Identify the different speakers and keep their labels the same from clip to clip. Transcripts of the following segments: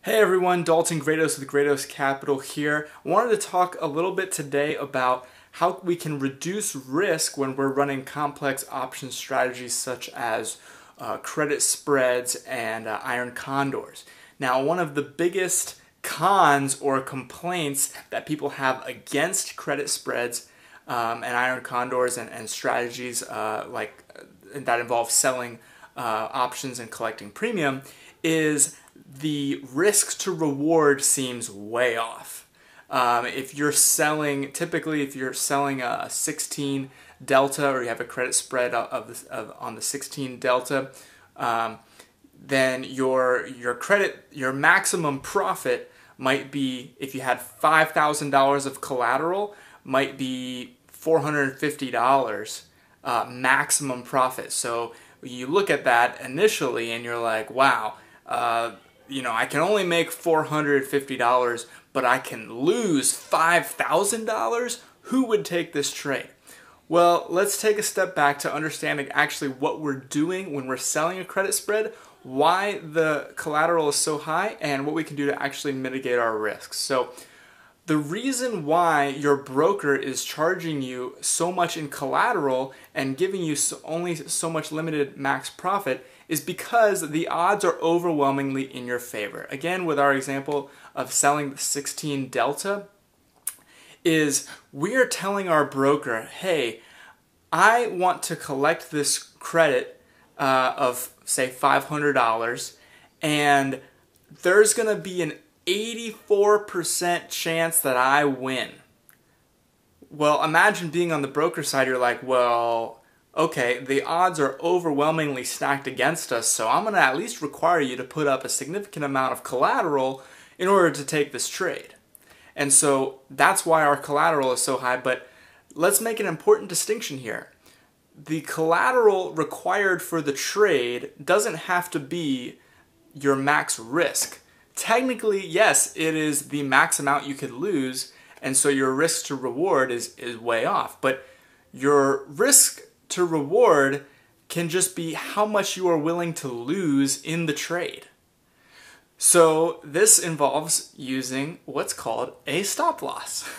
Speaker 1: Hey everyone, Dalton Grados with Grados Capital here. I wanted to talk a little bit today about how we can reduce risk when we're running complex option strategies such as credit spreads and iron condors. Now, one of the biggest cons or complaints that people have against credit spreads and iron condors and strategies that involve selling options and collecting premium is the risk to reward seems way off. If you're selling, typically if you're selling a 16 delta or you have a credit spread on the 16 delta, then your maximum profit might be, if you had $5,000 of collateral, might be $450 maximum profit. So you look at that initially and you're like, wow, I can only make $450, but I can lose $5,000? Who would take this trade? Well, let's take a step back to understanding actually what we're doing when we're selling a credit spread, why the collateral is so high, and what we can do to actually mitigate our risks. So the reason why your broker is charging you so much in collateral and giving you only so much limited max profit is because the odds are overwhelmingly in your favor. Again, with our example of selling the 16 delta, is we're telling our broker, hey, I want to collect this credit of, say, $500, and there's going to be an 84% chance that I win. Well, imagine being on the broker side, you're like, well, okay, the odds are overwhelmingly stacked against us, so I'm going to at least require you to put up a significant amount of collateral in order to take this trade. And so that's why our collateral is so high, but let's make an important distinction here. The collateral required for the trade doesn't have to be your max risk. Technically, yes, it is the max amount you could lose, and so your risk to reward is way off. But your risk to reward can just be how much you are willing to lose in the trade. So this involves using what's called a stop loss.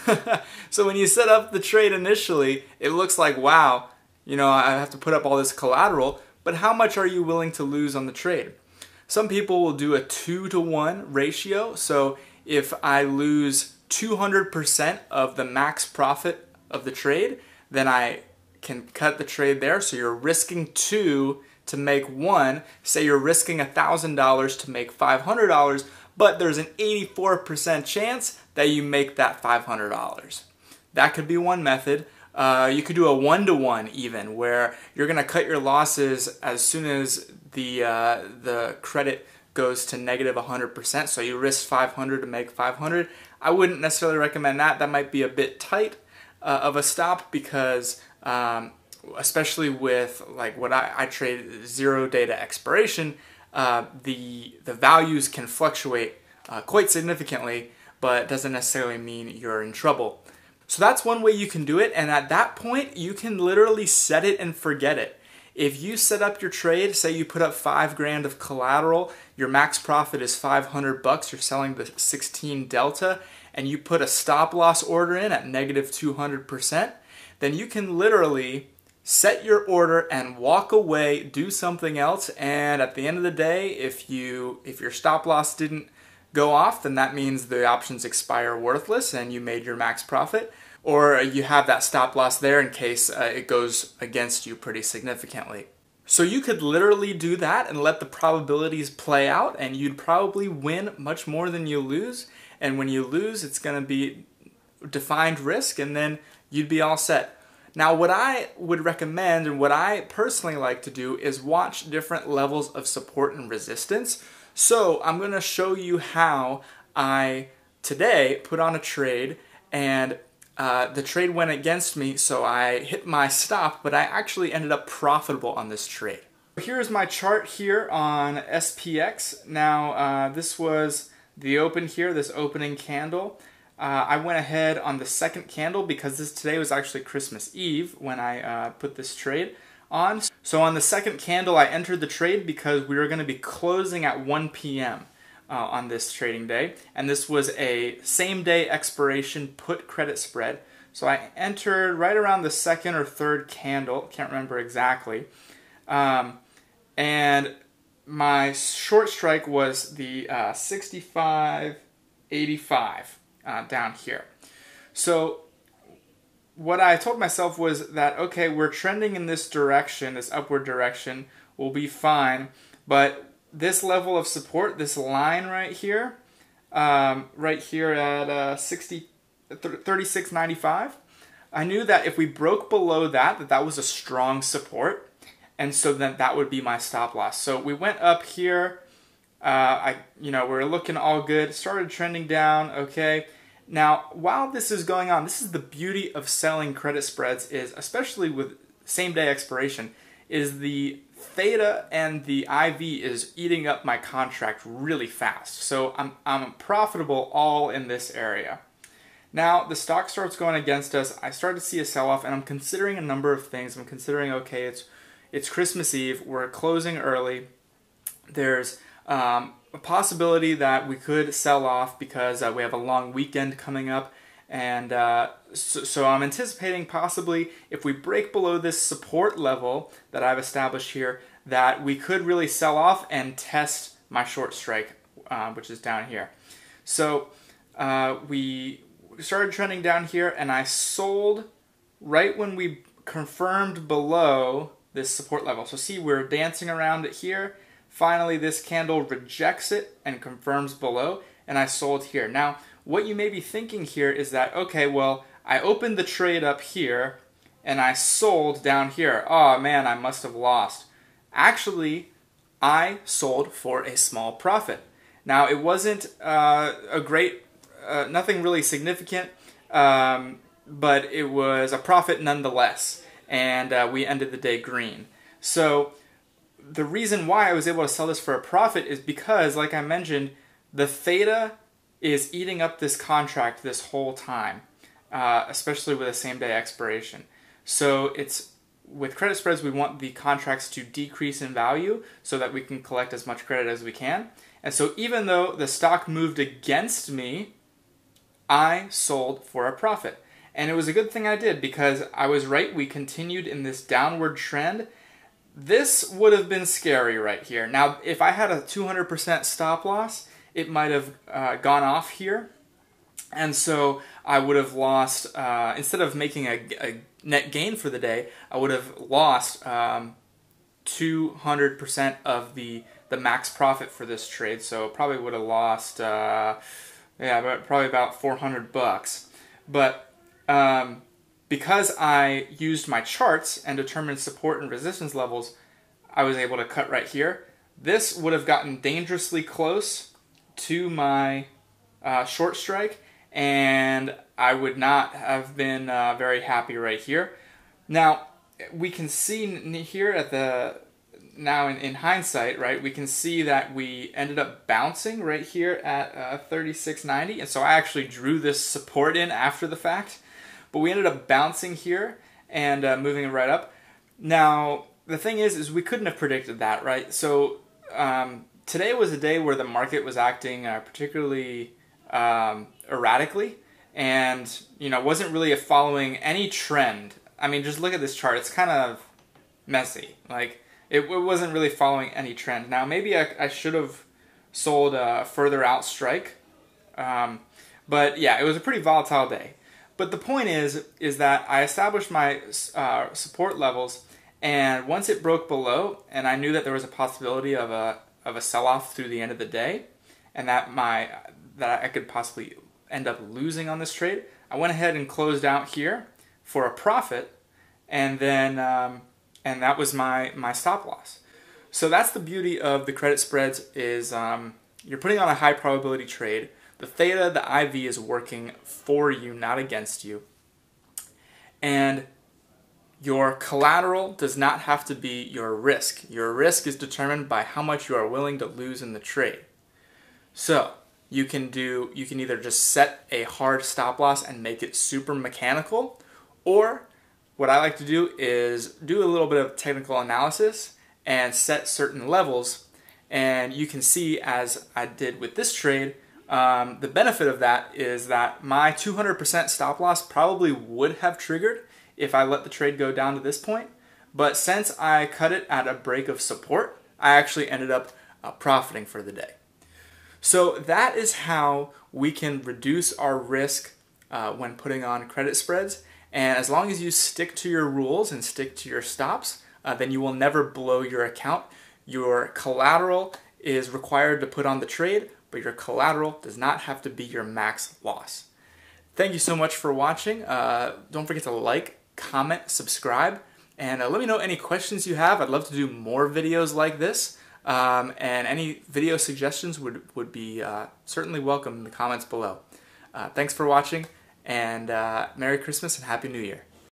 Speaker 1: So when you set up the trade initially, it looks like, wow, I have to put up all this collateral, but how much are you willing to lose on the trade? Some people will do a 2-to-1 ratio. So if I lose 200% of the max profit of the trade, then I can cut the trade there. So you're risking 2 to make 1. Say you're risking $1,000 to make $500, but there's an 84% chance that you make that $500. That could be one method. You could do a 1-to-1 even, where you're going to cut your losses as soon as the credit goes to negative 100%. So you risk 500 to make 500. I wouldn't necessarily recommend that. That might be a bit tight of a stop because especially with like what I trade 0 data expiration, the values can fluctuate quite significantly, but doesn't necessarily mean you're in trouble. So that's one way you can do it, and at that point you can literally set it and forget it. If you set up your trade, say you put up $5,000 of collateral, your max profit is $500, you're selling the 16 delta, and you put a stop loss order in at negative 200%, then you can literally set your order and walk away, do something else, and at the end of the day, if your stop loss didn't go off, then that means the options expire worthless and you made your max profit, or you have that stop loss there in case it goes against you pretty significantly. So you could literally do that and let the probabilities play out, and you'd probably win much more than you lose, and when you lose, it's going to be defined risk, and then you'd be all set. Now, what I would recommend and what I personally like to do is watch different levels of support and resistance. So I'm going to show you how I today put on a trade, and the trade went against me, so I hit my stop, but I actually ended up profitable on this trade. Here's my chart here on SPX. Now, this was the open here, this opening candle. I went ahead on the second candle because today was actually Christmas Eve when I put this trade on. So on the second candle, I entered the trade because we were going to be closing at 1 p.m. on this trading day, and this was a same day expiration put credit spread. So I entered right around the second or third candle, can't remember exactly, and my short strike was the 65.85 down here. So what I told myself was that, okay, we're trending in this direction, this upward direction, we'll be fine, but this level of support, this line right here at 36.95, I knew that if we broke below that was a strong support, and so then that would be my stop loss. So we went up here, we're looking all good, started trending down, okay. Now, while this is going on, this is the beauty of selling credit spreads, is especially with same day expiration, is the theta and the IV is eating up my contract really fast. So I'm profitable all in this area. Now the stock starts going against us. I start to see a sell-off, and I'm considering a number of things. I'm considering, okay, it's Christmas Eve. We're closing early. There's a possibility that we could sell off because we have a long weekend coming up. And so I'm anticipating possibly if we break below this support level that I've established here, that we could really sell off and test my short strike, which is down here. So we started trending down here, and I sold right when we confirmed below this support level. So see, we're dancing around it here. Finally, this candle rejects it and confirms below, and I sold here. Now, what you may be thinking here is that, okay, well, I opened the trade up here and I sold down here. Oh man, I must have lost. Actually, I sold for a small profit. Now, it wasn't nothing really significant, but it was a profit nonetheless, and we ended the day green. So the reason why I was able to sell this for a profit is because, like I mentioned, the theta is eating up this contract this whole time, especially with a same-day expiration. So it's with credit spreads, we want the contracts to decrease in value so that we can collect as much credit as we can. And so even though the stock moved against me, I sold for a profit. And it was a good thing I did, because I was right. We continued in this downward trend. This would have been scary right here. Now, if I had a 200% stop loss, it might have gone off here, and so I would have lost, instead of making a net gain for the day, I would have lost 200% of the max profit for this trade. So probably would have lost, probably about $400. But because I used my charts and determined support and resistance levels, I was able to cut right here. This would have gotten dangerously close to my short strike, and I would not have been very happy right here. Now, we can see here in hindsight, right, we can see that we ended up bouncing right here at 36.90, and so I actually drew this support in after the fact, but we ended up bouncing here and moving it right up. Now, the thing is we couldn't have predicted that, right? So today was a day where the market was acting particularly erratically, and wasn't really following any trend. I mean, just look at this chart; it's kind of messy. Like it wasn't really following any trend. Now, maybe I should have sold a further out strike, but yeah, it was a pretty volatile day. But the point is that I established my support levels, and once it broke below, and I knew that there was a possibility of a sell-off through the end of the day, and that I could possibly end up losing on this trade, I went ahead and closed out here for a profit, and then and that was my stop loss. So that's the beauty of the credit spreads, is you're putting on a high probability trade. The theta, the IV is working for you, not against you. And your collateral does not have to be your risk. Your risk is determined by how much you are willing to lose in the trade. So you can either just set a hard stop loss and make it super mechanical, or what I like to do is do a little bit of technical analysis and set certain levels And you can see, as I did with this trade, the benefit of that is that my 200% stop loss probably would have triggered if I let the trade go down to this point. But since I cut it at a break of support, I actually ended up profiting for the day. So that is how we can reduce our risk when putting on credit spreads. And as long as you stick to your rules and stick to your stops, then you will never blow your account. Your collateral is required to put on the trade, but your collateral does not have to be your max loss. Thank you so much for watching. Don't forget to like, comment, subscribe, and let me know any questions you have. I'd love to do more videos like this, and any video suggestions would be certainly welcome in the comments below. Thanks for watching, and Merry Christmas and Happy New Year.